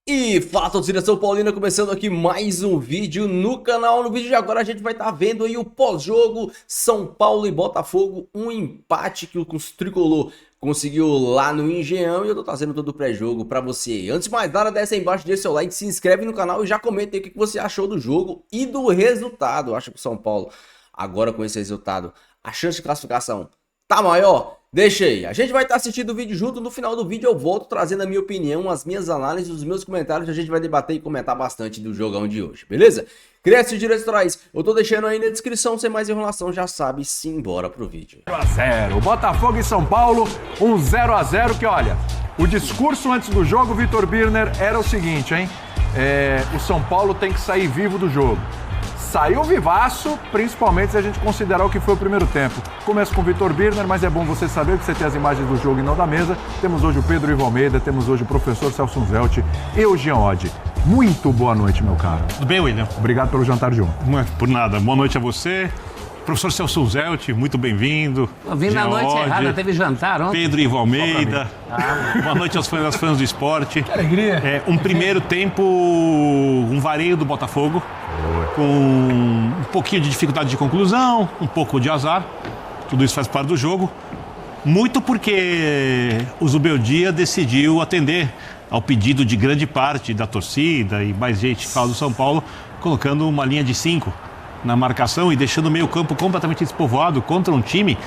E fala, torcida São Paulina, começando aqui mais um vídeo no canal. No vídeo de agora a gente vai estar vendo aí o pós-jogo São Paulo e Botafogo, um empate que o tricolor conseguiu lá no Engenhão e eu tô trazendo todo o pré-jogo pra você. Antes de mais nada, desce aí embaixo, deixa seu like, se inscreve no canal e já comenta aí o que você achou do jogo e do resultado. Eu acho que o São Paulo, agora com esse resultado, a chance de classificação tá maior? Deixa aí, a gente vai estar assistindo o vídeo junto, no final do vídeo eu volto trazendo a minha opinião, as minhas análises, os meus comentários, a gente vai debater e comentar bastante do jogão de hoje, beleza? Créditos diretores, eu tô deixando aí na descrição, sem mais enrolação, já sabe, simbora pro vídeo. 0x0, Botafogo e São Paulo, 0x0 que olha, o discurso antes do jogo, Vitor Birner, era o seguinte, hein? O São Paulo tem que sair vivo do jogo. Saiu vivaço, principalmente se a gente considerar o que foi o primeiro tempo. Começo com o Vitor Birner, mas é bom você saber que você tem as imagens do jogo e não da mesa. Temos hoje o Pedro Ivo Almeida, temos hoje o professor Celso Zelt e o Jean Oddi. Muito boa noite, meu caro. Tudo bem, William? Obrigado pelo jantar de ontem. Não é por nada. Boa noite a você. Professor Celso Zelt, muito bem-vindo. Eu vim na noite errada, teve jantar ontem. Pedro Ivo Almeida. Boa noite aos fãs do esporte. Que alegria. Um primeiro tempo, um vareio do Botafogo, com um pouquinho de dificuldade de conclusão, um pouco de azar. Tudo isso faz parte do jogo. Muito porque o Zubeldia decidiu atender ao pedido de grande parte da torcida e mais gente que fala do São Paulo, colocando uma linha de 5 na marcação e deixando o meio-campo completamente despovoado contra um time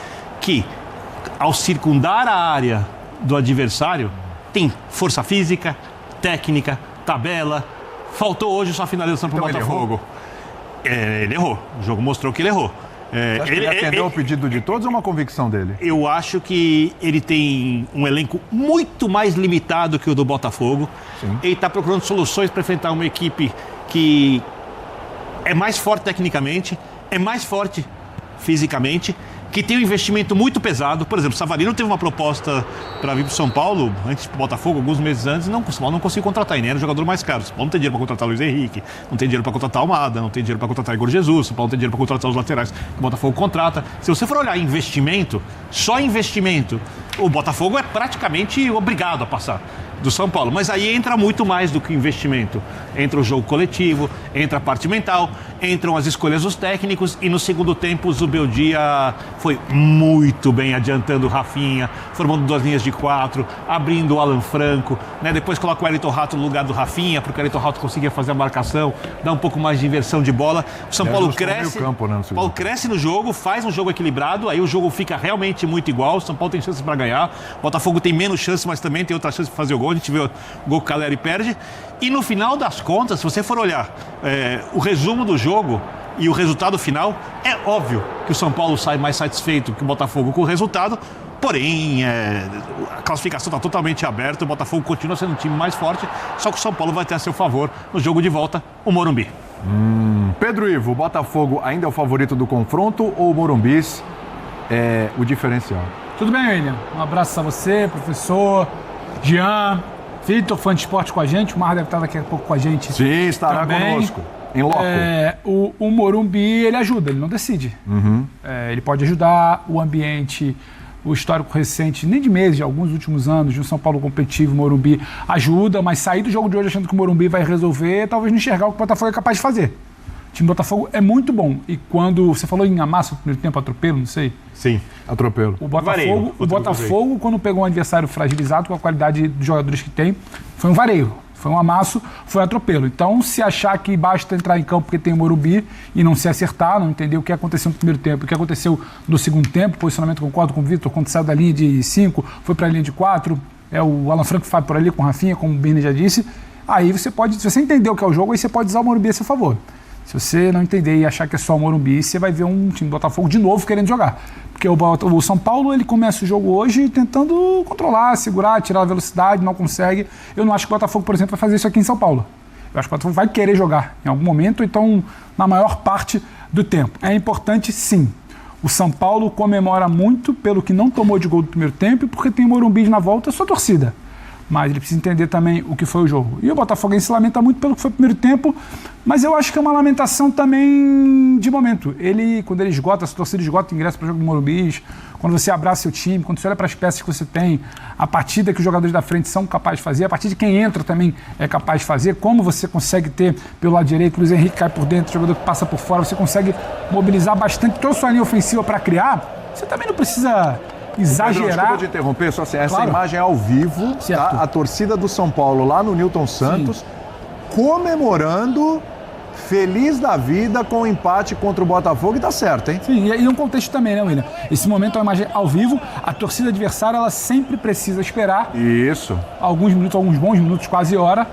que, ao circundar a área do adversário, tem força física, técnica, tabela. Faltou hoje só a finalização para o Botafogo. Ele errou. O jogo mostrou que ele errou. Você acha que ele atendeu o pedido de todos ou uma convicção dele? Eu acho que ele tem um elenco muito mais limitado que o do Botafogo. Sim. Ele está procurando soluções para enfrentar uma equipe que é mais forte tecnicamente, é mais forte fisicamente, que tem um investimento muito pesado. Por exemplo, o Savarino teve uma proposta para vir para o São Paulo, antes do Botafogo, alguns meses antes, o São Paulo não conseguiu contratar, e nem era o jogador mais caro. O São Paulo não tem dinheiro para contratar o Luiz Henrique, não tem dinheiro para contratar o Almada, não tem dinheiro para contratar o Igor Jesus, o São Paulo não tem dinheiro para contratar os laterais que o Botafogo contrata. Se você for olhar investimento, só investimento, o Botafogo é praticamente obrigado a passar do São Paulo, mas aí entra muito mais do que investimento. Entra o jogo coletivo, entra a parte mental, entram as escolhas dos técnicos e no segundo tempo o Zubeldia foi muito bem adiantando o Rafinha, formando 2 linhas de 4, abrindo o Alan Franco, né? Depois coloca o Elton Rato no lugar do Rafinha, porque o Elton Rato conseguia fazer a marcação, dá um pouco mais de inversão de bola. O São Paulo cresce, Paulo cresce no jogo, faz um jogo equilibrado, aí o jogo fica realmente muito igual, o São Paulo tem chances para ganhar, o Botafogo tem menos chances, mas também tem outra chance de fazer o gol. A gente vê o gol que o Caleri perde. E no final das contas, se você for olhar o resumo do jogo e o resultado final, é óbvio que o São Paulo sai mais satisfeito que o Botafogo com o resultado. Porém, a classificação está totalmente aberta, o Botafogo continua sendo um time mais forte, só que o São Paulo vai ter a seu favor no jogo de volta, o Morumbi. Pedro Ivo, o Botafogo ainda é o favorito do confronto ou o Morumbi é o diferencial? Tudo bem, William? Um abraço a você, professor, Jean, Vitor, fã de esporte com a gente. O Mar deve estar daqui a pouco com a gente. Sim, estará conosco, em loco. O Morumbi, ele ajuda, ele não decide. Ele pode ajudar o ambiente, o histórico recente, nem de meses, de alguns últimos anos, de um São Paulo competitivo, o Morumbi ajuda, mas sair do jogo de hoje achando que o Morumbi vai resolver, talvez não enxergar o que o Botafogo é capaz de fazer. O time do Botafogo é muito bom. E quando você falou em amasso no primeiro tempo, atropelo, não sei. Sim, atropelo. O Botafogo, quando pegou um adversário fragilizado com a qualidade dos jogadores que tem, foi um vareio. Foi um amasso, foi um atropelo. Então, se achar que basta entrar em campo porque tem o Morumbi e não se acertar, não entender o que aconteceu no primeiro tempo, o que aconteceu no segundo tempo, posicionamento, concordo com o Vitor, quando saiu da linha de 5, foi para a linha de 4, o Alan Franco faz por ali com o Rafinha, como o Birner já disse, aí você pode, se você entender o que é o jogo, aí você pode usar o Morumbi a seu favor. Se você não entender e achar que é só o Morumbi, você vai ver um time do Botafogo de novo querendo jogar. Porque o São Paulo, ele começa o jogo hoje tentando controlar, segurar, tirar a velocidade, não consegue. Eu não acho que o Botafogo, por exemplo, vai fazer isso aqui em São Paulo. Eu acho que o Botafogo vai querer jogar em algum momento, então na maior parte do tempo. É importante, sim. O São Paulo comemora muito pelo que não tomou de gol do primeiro tempo e porque tem o Morumbi na volta, sua torcida. mas ele precisa entender também o que foi o jogo. E o Botafoguense se lamenta muito pelo que foi o primeiro tempo, mas eu acho que é uma lamentação também de momento. Quando ele esgota, a torcida esgota o ingresso para o jogo do Morumbi, quando você abraça seu time, quando você olha para as peças que você tem, a partida que os jogadores da frente são capazes de fazer, a partida de quem entra também é capaz de fazer, como você consegue ter pelo lado direito, o Luiz Henrique cai por dentro, o jogador que passa por fora, você consegue mobilizar bastante toda a sua linha ofensiva para criar, você também não precisa exagerar. Desculpa te interromper, só assim, essa Claro. imagem é ao vivo, tá? A torcida do São Paulo lá no Newton Santos, comemorando, feliz da vida com o empate contra o Botafogo, e tá certo, hein? Sim, e um contexto também, né, William? Esse momento é uma imagem ao vivo, a torcida adversária, ela sempre precisa esperar Isso. alguns bons minutos, quase hora,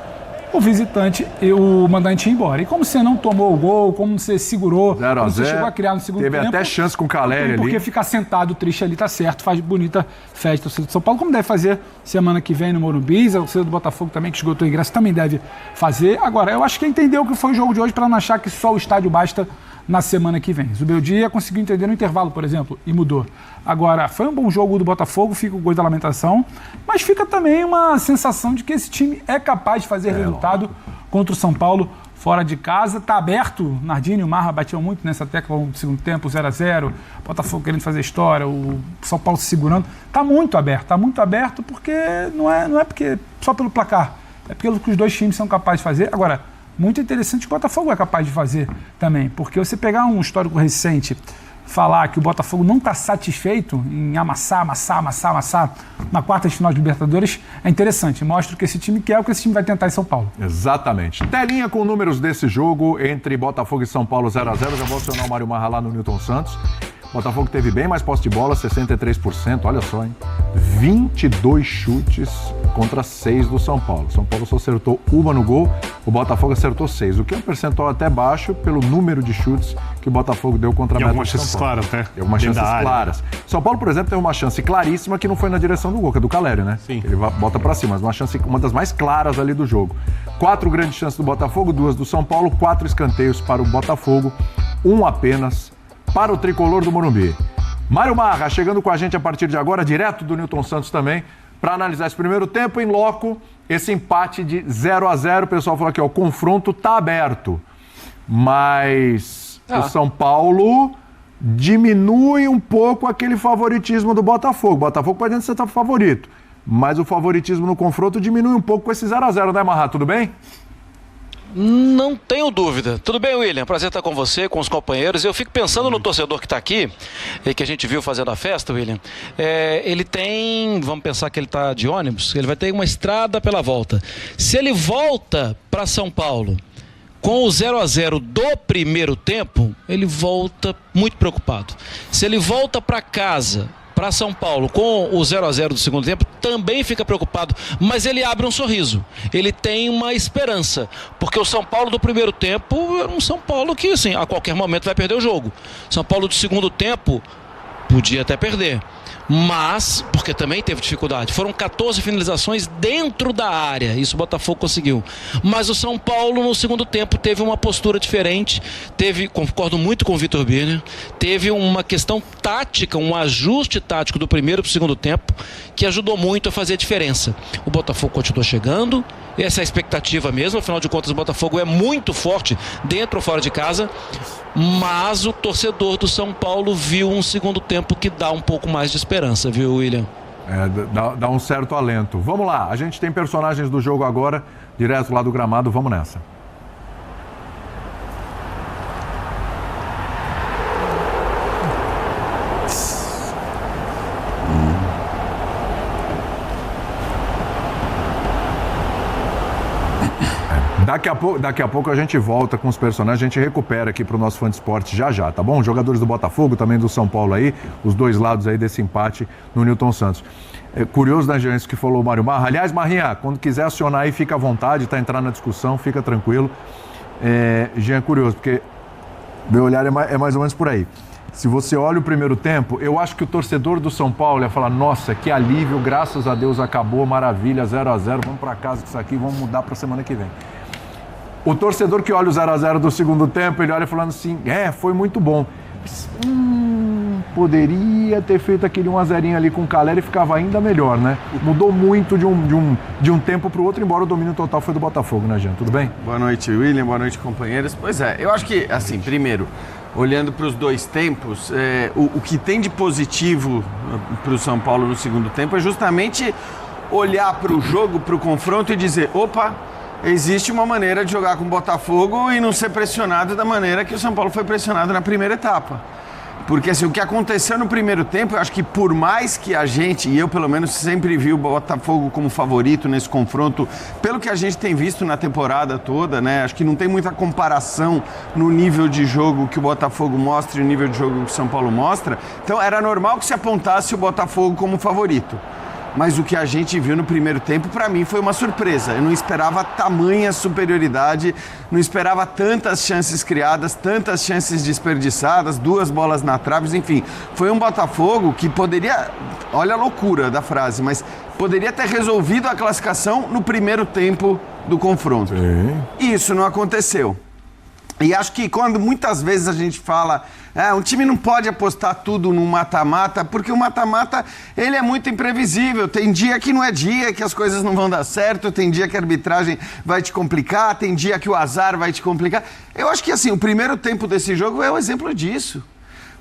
o visitante e o mandante ir embora. E como você não tomou o gol, como você segurou, 0 a como você 0, chegou a criar no segundo teve tempo... até chance com o Caleri ali. Porque ficar sentado triste ali tá certo, faz bonita festa. O torcedor de São Paulo, como deve fazer semana que vem no Morumbi, a torcida do Botafogo também, que esgotou o ingresso, também deve fazer. Agora, eu acho que entendeu o que foi o jogo de hoje para não achar que só o estádio basta na semana que vem. Zubeldia conseguiu entender no intervalo, por exemplo, e mudou. Agora, foi um bom jogo do Botafogo, fica o gol da lamentação, mas fica também uma sensação de que esse time é capaz de fazer resultado contra o São Paulo fora de casa. Tá aberto, Nardini e o Marra batiam muito nessa tecla no segundo tempo, 0-0, Botafogo querendo fazer história, o São Paulo se segurando. Tá muito aberto porque não é porque só pelo placar, é pelo que os dois times são capazes de fazer. Agora, muito interessante que o Botafogo é capaz de fazer também, porque você pegar um histórico recente, falar que o Botafogo não está satisfeito em amassar na quarta de final de Libertadores, é interessante. Mostra o que esse time quer, o que esse time vai tentar em São Paulo. Exatamente. Telinha com números desse jogo entre Botafogo e São Paulo 0-0. Já vou acionar o Mário Marra lá no Newton Santos. Botafogo teve bem mais posse de bola, 63%, olha só, hein? 22 chutes contra 6 do São Paulo. São Paulo só acertou uma no gol, o Botafogo acertou 6, o que é um percentual até baixo pelo número de chutes que o Botafogo deu contra a meta algumas de São chances Paulo. claras, né? E algumas Dentro chances da área. claras. São Paulo, por exemplo, teve uma chance claríssima que não foi na direção do gol, que é do Caleri, né? Sim. Ele bota pra cima, mas uma das mais claras ali do jogo. 4 grandes chances do Botafogo, 2 do São Paulo, 4 escanteios para o Botafogo, 1 apenas para o tricolor do Morumbi. Mário Marra chegando com a gente a partir de agora, direto do Newton Santos também, para analisar esse primeiro tempo em loco, esse empate de 0-0. O pessoal falou aqui, ó, o confronto tá aberto, mas o São Paulo diminui um pouco aquele favoritismo do Botafogo. O Botafogo pode ser favorito, mas o favoritismo no confronto diminui um pouco com esse 0-0, né, Marra? Tudo bem? Não tenho dúvida. Tudo bem, William? Prazer estar com você, com os companheiros. Eu fico pensando no torcedor que está aqui, que a gente viu fazendo a festa, William. Ele tem, vamos pensar que ele está de ônibus, ele vai ter uma estrada pela volta. Se ele volta para São Paulo com o 0-0 do primeiro tempo, ele volta muito preocupado. Se ele volta para casa, para São Paulo, com o 0-0 do segundo tempo, também fica preocupado, mas ele abre um sorriso, ele tem uma esperança, porque o São Paulo do primeiro tempo era um São Paulo que, assim, a qualquer momento vai perder o jogo. São Paulo do segundo tempo podia até perder, mas, porque também teve dificuldade, foram 14 finalizações dentro da área, isso o Botafogo conseguiu, mas o São Paulo no segundo tempo teve uma postura diferente, concordo muito com o Vitor Birner, teve uma questão tática, um ajuste tático do primeiro para o segundo tempo, que ajudou muito a fazer a diferença. O Botafogo continuou chegando, essa é a expectativa mesmo, afinal de contas o Botafogo é muito forte dentro ou fora de casa, mas o torcedor do São Paulo viu um segundo tempo que dá um pouco mais de esperança, viu, William? Dá um certo alento. Vamos lá, a gente tem personagens do jogo agora, direto lá do gramado, vamos nessa. Daqui a pouco a gente volta com os personagens, a gente recupera aqui para o nosso fã de esporte já, tá bom? Jogadores do Botafogo, também do São Paulo aí, os dois lados aí desse empate no Newton Santos. Curioso, né, Jean, isso que falou o Mário Marra. Aliás, Marrinha, quando quiser acionar aí, fica à vontade, tá entrando na discussão, fica tranquilo. Jean, é curioso, porque meu olhar é mais ou menos por aí. Se você olha o primeiro tempo, eu acho que o torcedor do São Paulo ia falar, nossa, que alívio, graças a Deus acabou, maravilha, 0-0, vamos para casa com isso aqui, vamos mudar para semana que vem. O torcedor que olha o 0-0 do segundo tempo, ele olha falando assim, foi muito bom. poderia ter feito aquele 1-0 ali com o Calera e ficava ainda melhor, né? Mudou muito de um tempo para o outro, embora o domínio total foi do Botafogo, né, Jean? Tudo bem? Boa noite, William. Boa noite, companheiros. Pois é, eu acho que, assim, primeiro, olhando para os dois tempos, o que tem de positivo para o São Paulo no segundo tempo é justamente olhar para o jogo, para o confronto e dizer, opa, existe uma maneira de jogar com o Botafogo e não ser pressionado da maneira que o São Paulo foi pressionado na primeira etapa. Porque assim, o que aconteceu no primeiro tempo, eu acho que por mais que a gente, e eu pelo menos sempre vi o Botafogo como favorito nesse confronto, pelo que a gente tem visto na temporada toda, né? Acho que não tem muita comparação no nível de jogo que o Botafogo mostra e o nível de jogo que o São Paulo mostra. Então era normal que se apontasse o Botafogo como favorito. Mas o que a gente viu no primeiro tempo, para mim, foi uma surpresa. Eu não esperava tamanha superioridade, não esperava tantas chances criadas, tantas chances desperdiçadas, 2 bolas na trave, enfim. Foi um Botafogo que poderia, olha a loucura da frase, mas poderia ter resolvido a classificação no primeiro tempo do confronto. E isso não aconteceu. E acho que quando muitas vezes a gente fala, um time não pode apostar tudo no mata-mata, porque o mata-mata, ele é muito imprevisível. Tem dia que não é dia, que as coisas não vão dar certo, tem dia que a arbitragem vai te complicar, tem dia que o azar vai te complicar. Eu acho que assim, o primeiro tempo desse jogo é um exemplo disso.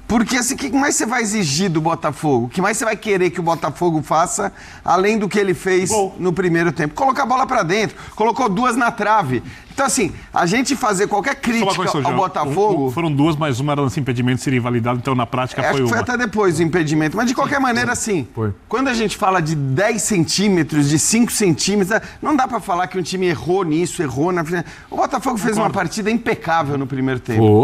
Porque assim, o que mais você vai exigir do Botafogo? O que mais você vai querer que o Botafogo faça, além do que ele fez no primeiro tempo? Colocar a bola pra dentro, colocou 2 na trave. Então assim, a gente fazer qualquer crítica ao Botafogo... Foram 2, mas uma era lance impedimento, seria invalidado, então na prática foi uma. Foi até depois do impedimento, mas de qualquer maneira assim, quando a gente fala de 10 centímetros, de 5 centímetros, não dá pra falar que um time errou nisso, errou na... O Botafogo fez uma partida impecável no primeiro tempo.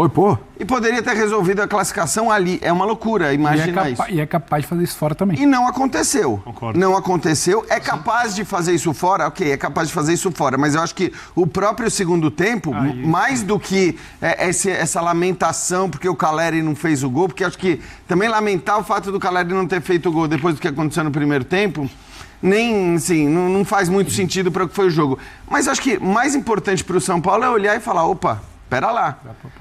E poderia ter resolvido a classificação ali. É uma loucura imaginar isso. E é capaz de fazer isso fora também. E não aconteceu. Concordo. Não aconteceu. É capaz de fazer isso fora? Ok, é capaz de fazer isso fora. Mas eu acho que o próprio segundo tempo, mais do que essa lamentação porque o Calera não fez o gol, porque acho que também lamentar o fato do Calera não ter feito o gol depois do que aconteceu no primeiro tempo, nem, assim, não faz muito sentido para o que foi o jogo. Mas acho que mais importante para o São Paulo é olhar e falar, opa, pera lá,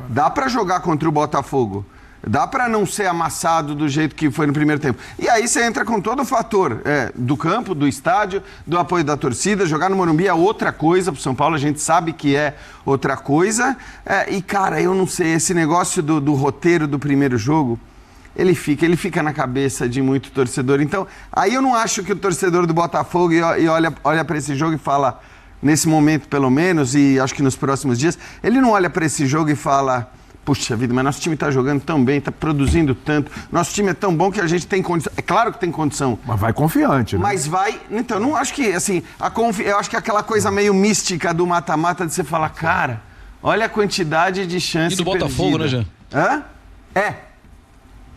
dá para jogar contra o Botafogo. Dá para não ser amassado do jeito que foi no primeiro tempo. E aí você entra com todo o fator do campo, do estádio, do apoio da torcida. Jogar no Morumbi é outra coisa pro São Paulo, a gente sabe que é outra coisa. E, cara, eu não sei, esse negócio do roteiro do primeiro jogo, ele fica na cabeça de muito torcedor. Então, aí eu não acho que o torcedor do Botafogo olha para esse jogo e fala, nesse momento pelo menos, e acho que nos próximos dias, ele não olha para esse jogo e fala... Puxa vida, mas nosso time está jogando tão bem, está produzindo tanto. Nosso time é tão bom que a gente tem condição. É claro que tem condição. Mas vai confiante, né? Mas vai... Então, não acho que, assim... Eu acho que aquela coisa meio mística do mata-mata de você falar, cara, olha a quantidade de chances E do Botafogo, perdida. né, Jean?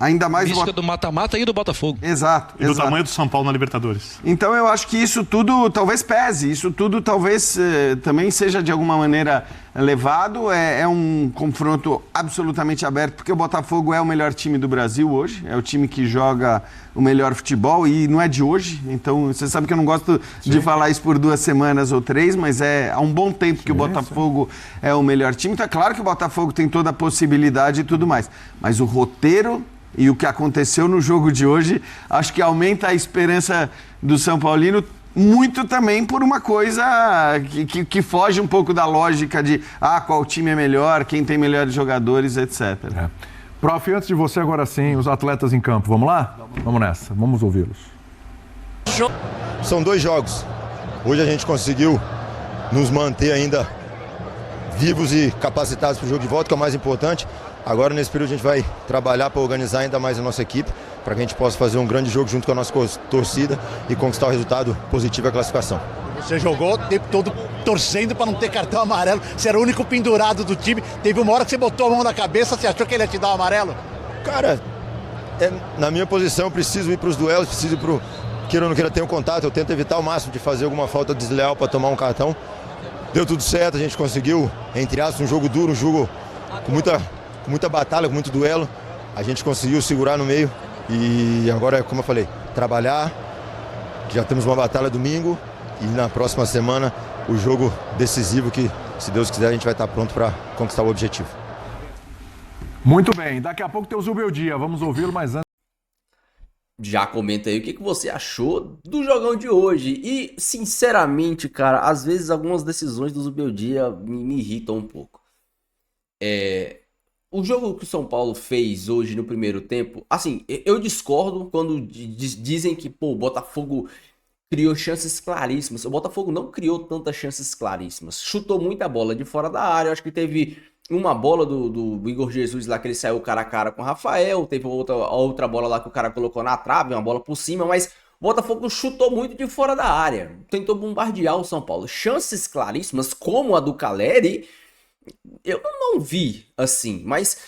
Ainda mais Mística do mata-mata e do Botafogo. Exato. E do tamanho do São Paulo na Libertadores. Então eu acho que isso tudo talvez pese, isso tudo talvez também seja de alguma maneira levado. É um confronto absolutamente aberto, porque o Botafogo é o melhor time do Brasil hoje, é o time que joga o melhor futebol e não é de hoje. Então você sabe que eu não gosto de falar isso por 2 semanas ou 3, mas há um bom tempo que o Botafogo é o melhor time. Então é claro que o Botafogo tem toda a possibilidade e tudo mais, mas o roteiro... E o que aconteceu no jogo de hoje, acho que aumenta a esperança do São Paulino muito também por uma coisa que foge um pouco da lógica de qual time é melhor, quem tem melhores jogadores, etc. Prof, antes de você, agora sim, os atletas em campo. Vamos lá? Vamos nessa, vamos ouvi-los. São 2 jogos. Hoje a gente conseguiu nos manter ainda vivos e capacitados para o jogo de volta, que é o mais importante. Agora, nesse período, a gente vai trabalhar para organizar ainda mais a nossa equipe, para que a gente possa fazer um grande jogo junto com a nossa torcida e conquistar o resultado positivo e a classificação. Você jogou o tempo todo torcendo para não ter cartão amarelo, você era o único pendurado do time. Teve uma hora que você botou a mão na cabeça, você achou que ele ia te dar o amarelo? Cara, na minha posição, eu preciso ir para os duelos, preciso ir para o... Queira ou não queira ter um contato, eu tento evitar ao máximo de fazer alguma falta desleal para tomar um cartão. Deu tudo certo, a gente conseguiu, entre aspas, um jogo duro, um jogo com muita batalha, com muito duelo. A gente conseguiu segurar no meio e agora, como eu falei, trabalhar. Já temos uma batalha domingo e na próxima semana o jogo decisivo que, se Deus quiser, a gente vai estar pronto para conquistar o objetivo. Muito bem, daqui a pouco tem o Zubeldia, vamos ouvi-lo, mas antes... Já comenta aí o que você achou do jogão de hoje. E, sinceramente, cara, às vezes algumas decisões do Zubeldia me irritam um pouco. O jogo que o São Paulo fez hoje no primeiro tempo, assim, eu discordo quando dizem que, pô, o Botafogo criou chances claríssimas. O Botafogo não criou tantas chances claríssimas. Chutou muita bola de fora da área. Eu acho que teve uma bola do Igor Jesus lá que ele saiu cara a cara com o Rafael. Teve outra bola lá que o cara colocou na trave, uma bola por cima. Mas o Botafogo chutou muito de fora da área. Tentou bombardear o São Paulo. Chances claríssimas, como a do Caleri, eu não vi assim. Mas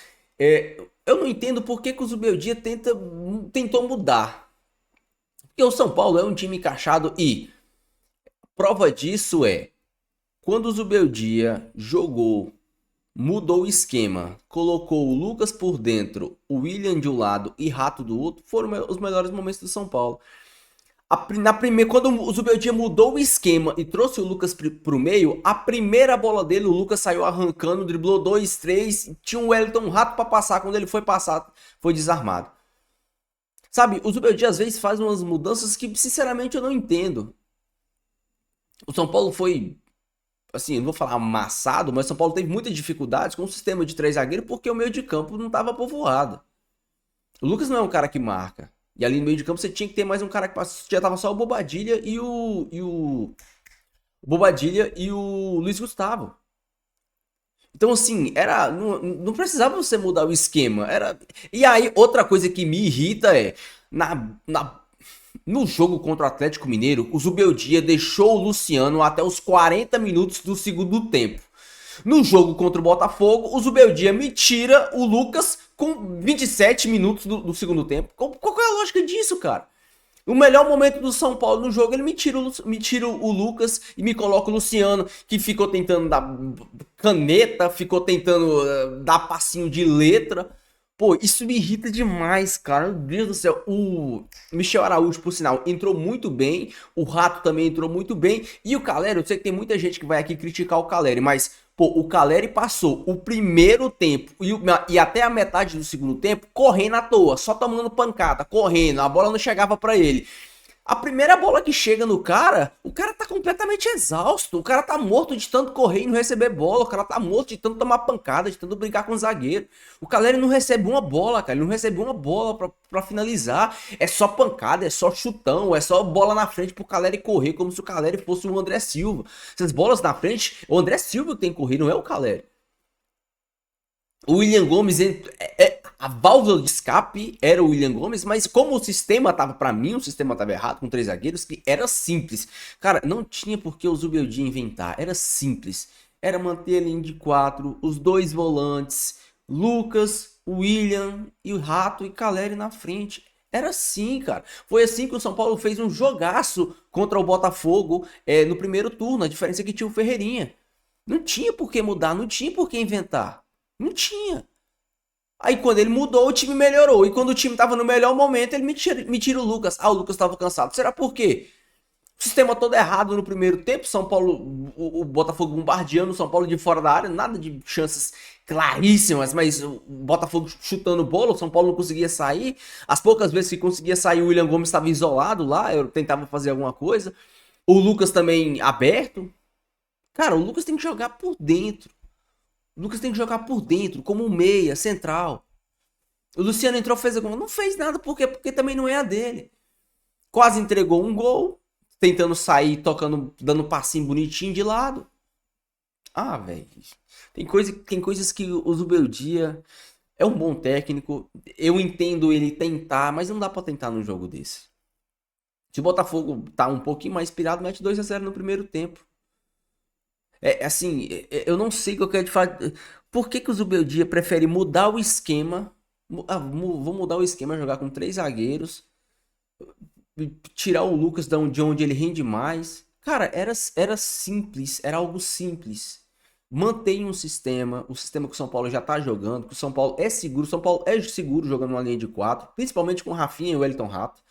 eu não entendo por que o Zubeldia tentou mudar. Porque o São Paulo é um time encaixado e prova disso quando o Zubeldia jogou, mudou o esquema, colocou o Lucas por dentro, o William de um lado e Rato do outro, foram os melhores momentos do São Paulo. Quando o Zubeldia mudou o esquema e trouxe o Lucas pro meio, a primeira bola dele, o Lucas saiu arrancando, driblou 2, 3, tinha um Wellington Rato para passar, quando ele foi passar, foi desarmado. Sabe, o Zubeldia às vezes faz umas mudanças que, sinceramente, eu não entendo. O São Paulo foi, assim, eu não vou falar amassado, mas o São Paulo teve muitas dificuldades com o sistema de 3 zagueiros porque o meio de campo não estava povoado. O Lucas não é um cara que marca. E ali no meio de campo você tinha que ter mais um cara que já tava só o Bobadilha e o Bobadilha e o Luiz Gustavo. Então, assim, não precisava você mudar o esquema. E aí, outra coisa que me irrita no jogo contra o Atlético Mineiro, o Zubeldia deixou o Luciano até os 40 minutos do segundo tempo. No jogo contra o Botafogo, o Zubeldia me tira o Lucas com 27 minutos do segundo tempo. Qual é a lógica disso, cara? O melhor momento do São Paulo no jogo, ele me tira o Lucas e me coloca o Luciano, que ficou tentando dar caneta, ficou tentando dar passinho de letra. Pô, isso me irrita demais, cara. Meu Deus do céu. O Michel Araújo, por sinal, entrou muito bem. O Rato também entrou muito bem. E o Caleri, eu sei que tem muita gente que vai aqui criticar o Caleri, mas, pô, o Caleri passou o primeiro tempo e até a metade do segundo tempo correndo à toa, só tomando pancada, correndo, a bola não chegava pra ele. A primeira bola que chega no cara, o cara tá completamente exausto, o cara tá morto de tanto correr e não receber bola, o cara tá morto de tanto tomar pancada, de tanto brincar com o zagueiro. O Caleri não recebe uma bola, cara, ele não recebe uma bola pra finalizar, é só pancada, é só chutão, é só bola na frente pro Caleri correr, como se o Caleri fosse o André Silva. Essas bolas na frente, o André Silva que tem que correr, não é o Caleri. O William Gomes, a válvula de escape era o William Gomes, mas como o sistema tava, pra mim, o sistema tava errado, com 3 zagueiros, que era simples. Cara, não tinha por que o Zubeldia inventar, era simples. Era manter a linha de 4, os 2 volantes, Lucas, William e o Rato e Caleri na frente. Era assim, cara. Foi assim que o São Paulo fez um jogaço contra o Botafogo no primeiro turno. A diferença é que tinha o Ferreirinha. Não tinha por que mudar, não tinha por que inventar. Não tinha. Aí quando ele mudou, o time melhorou. E quando o time tava no melhor momento, ele me tira o Lucas. Ah, o Lucas tava cansado. Será por quê? O sistema todo errado no primeiro tempo. São Paulo, o Botafogo bombardeando o São Paulo de fora da área. Nada de chances claríssimas, mas o Botafogo chutando bola. O São Paulo não conseguia sair. As poucas vezes que conseguia sair, o William Gomes estava isolado lá. Eu tentava fazer alguma coisa. O Lucas também aberto. Cara, o Lucas tem que jogar por dentro. O Lucas tem que jogar por dentro, como um meia, central. O Luciano entrou, fez alguma... Não fez nada, porque também não é a dele. Quase entregou um gol, tentando sair, tocando, dando um passinho bonitinho de lado. Ah, velho. Tem coisas que o Zubeldia é um bom técnico. Eu entendo ele tentar, mas não dá pra tentar num jogo desse. Se o Botafogo tá um pouquinho mais inspirado, mete 2-0 no primeiro tempo. Assim, eu não sei o que eu quero te falar. Por que o Zubeldia prefere mudar o esquema? Vou mudar o esquema, jogar com 3 zagueiros, tirar o Lucas de onde ele rende mais. Cara, era simples, era algo simples. Mantém o sistema que o São Paulo já tá jogando, que o São Paulo é seguro. O São Paulo é seguro jogando uma linha de 4, principalmente com o Rafinha e o Wellington Rato.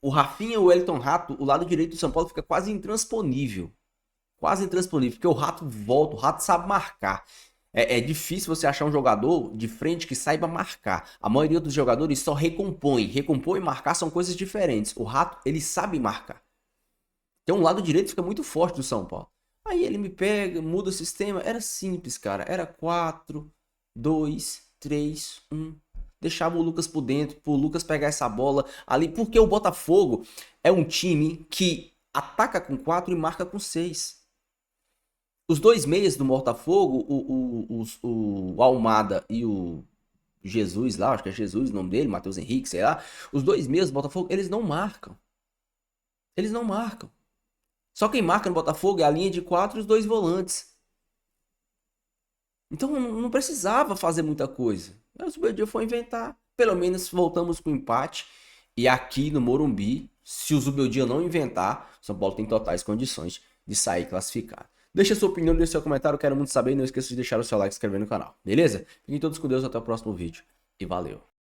O Rafinha e o Wellington Rato, o lado direito do São Paulo fica quase intransponível. Quase intransponível, porque o Rato volta, o Rato sabe marcar. É difícil você achar um jogador de frente que saiba marcar. A maioria dos jogadores só recompõe. Recompor e marcar são coisas diferentes. O Rato, ele sabe marcar. Então, o lado direito fica muito forte do São Paulo. Aí ele me pega, muda o sistema. Era simples, cara. Era 4, 2, 3, 1. Deixava o Lucas por dentro, pro Lucas pegar essa bola ali. Porque o Botafogo é um time que ataca com 4 e marca com 6. Os dois meias do Botafogo, o Almada e o Jesus lá, acho que é Jesus o nome dele, Matheus Henrique, sei lá. Os dois meias do Botafogo, eles não marcam. Eles não marcam. Só quem marca no Botafogo é a linha de 4 e os 2 volantes. Então não precisava fazer muita coisa. O Zubeldia foi inventar. Pelo menos voltamos com o empate. E aqui no Morumbi, se o Zubeldia não inventar, o São Paulo tem totais condições de sair classificado. Deixa sua opinião, deixa seu comentário, quero muito saber. E não esqueça de deixar o seu like e se inscrever no canal. Beleza? Fiquem todos com Deus, até o próximo vídeo. E valeu!